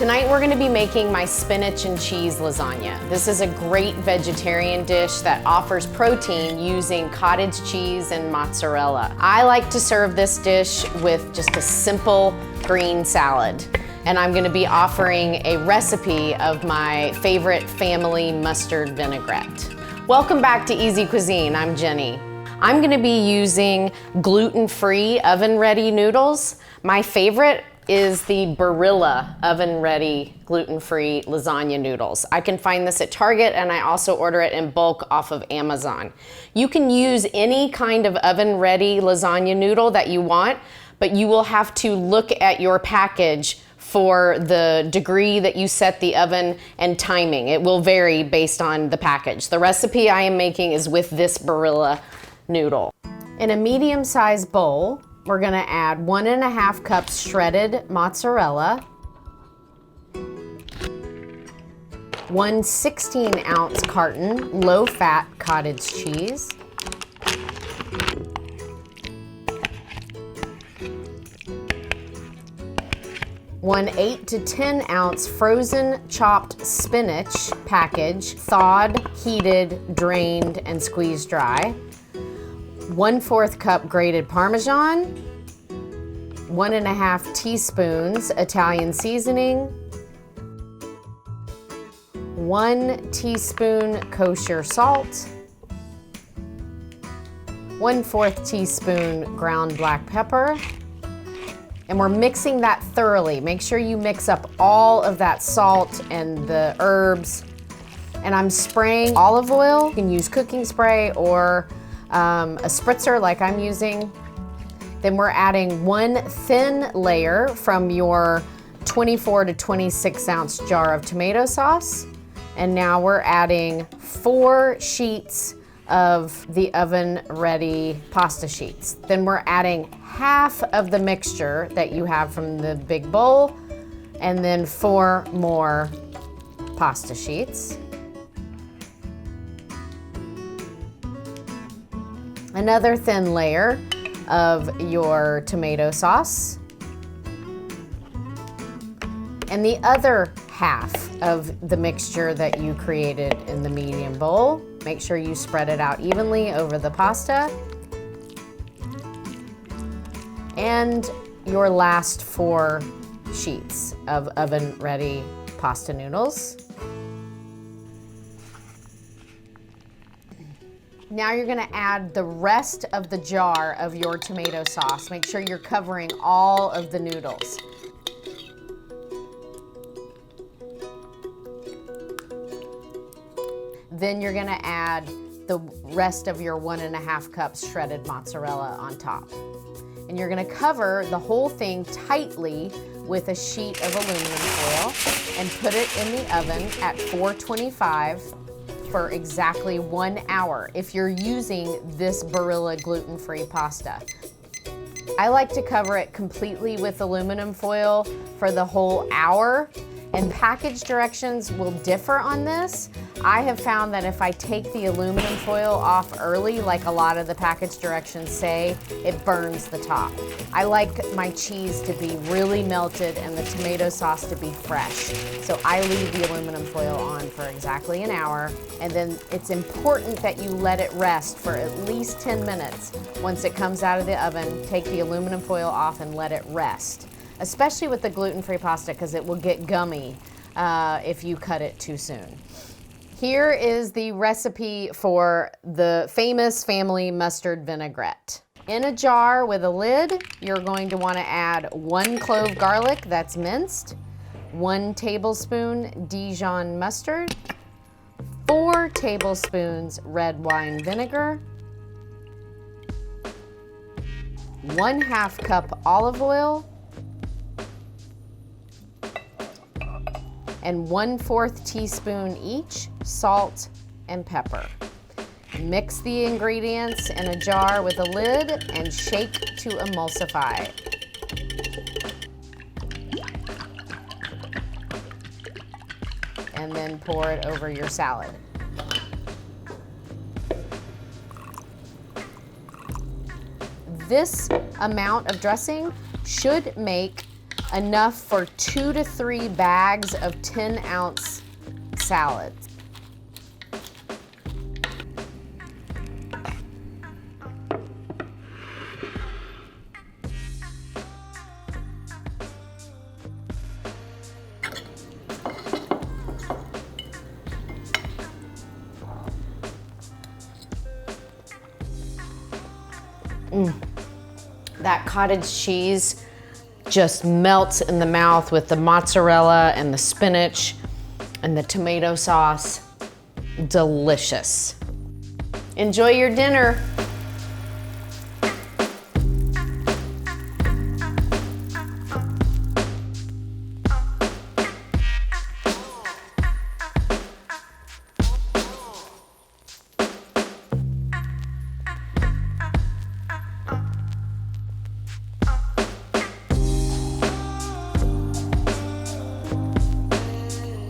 Tonight we're gonna be making my spinach and cheese lasagna. This is a great vegetarian dish that offers protein using cottage cheese and mozzarella. I like to serve this dish with just a simple green salad. And I'm gonna be offering a recipe of my favorite family mustard vinaigrette. Welcome back to Easy Cuisine, I'm Jenny. I'm gonna be using gluten-free oven-ready noodles. My favorite is the Barilla oven-ready gluten-free lasagna noodles. I can find this at Target, and I also order it in bulk off of Amazon. You can use any kind of oven-ready lasagna noodle that you want, but you will have to look at your package for the degree that you set the oven and timing. It will vary based on the package. The recipe I am making is with this Barilla noodle. In a medium-sized bowl, we're gonna add 1½ cups shredded mozzarella, 1 16-ounce carton low-fat cottage cheese, 1 8 to 10 ounce frozen chopped spinach package, thawed, heated, drained, and squeezed dry, 1/4 cup grated Parmesan, 1½ teaspoons Italian seasoning, 1 teaspoon kosher salt, 1/4 teaspoon ground black pepper, and we're mixing that thoroughly. Make sure you mix up all of that salt and the herbs. And I'm spraying olive oil. You can use cooking spray or a spritzer like I'm using. Then we're adding 1 thin layer from your 24 to 26 ounce jar of tomato sauce. And now we're adding 4 sheets of the oven ready pasta sheets. Then we're adding half of the mixture that you have from the big bowl, and then 4 more pasta sheets. Another thin layer of your tomato sauce. And the other half of the mixture that you created in the medium bowl. Make sure you spread it out evenly over the pasta. And your last 4 sheets of oven-ready pasta noodles. Now you're gonna add the rest of the jar of your tomato sauce. Make sure you're covering all of the noodles. Then you're gonna add the rest of your 1½ cups shredded mozzarella on top. And you're gonna cover the whole thing tightly with a sheet of aluminum foil and put it in the oven at 425 for exactly 1 hour if you're using this Barilla gluten-free pasta. I like to cover it completely with aluminum foil for the whole hour, and package directions will differ on this. I have found that if I take the aluminum foil off early, like a lot of the package directions say, it burns the top. I like my cheese to be really melted and the tomato sauce to be fresh. So I leave the aluminum foil on for exactly an hour, and then it's important that you let it rest for at least 10 minutes. Once it comes out of the oven, take the aluminum foil off and let it rest. Especially with the gluten-free pasta, because it will get gummy if you cut it too soon. Here is the recipe for the famous family mustard vinaigrette. In a jar with a lid, you're going to want to add 1 clove garlic that's minced, 1 tablespoon Dijon mustard, 4 tablespoons red wine vinegar, 1/2 cup olive oil, and 1/4 teaspoon each salt and pepper. Mix the ingredients in a jar with a lid and shake to emulsify. And then pour it over your salad. This amount of dressing should make enough for 2 to 3 bags of 10-ounce salads. That cottage cheese just melts in the mouth with the mozzarella and the spinach and the tomato sauce. Delicious. Enjoy your dinner.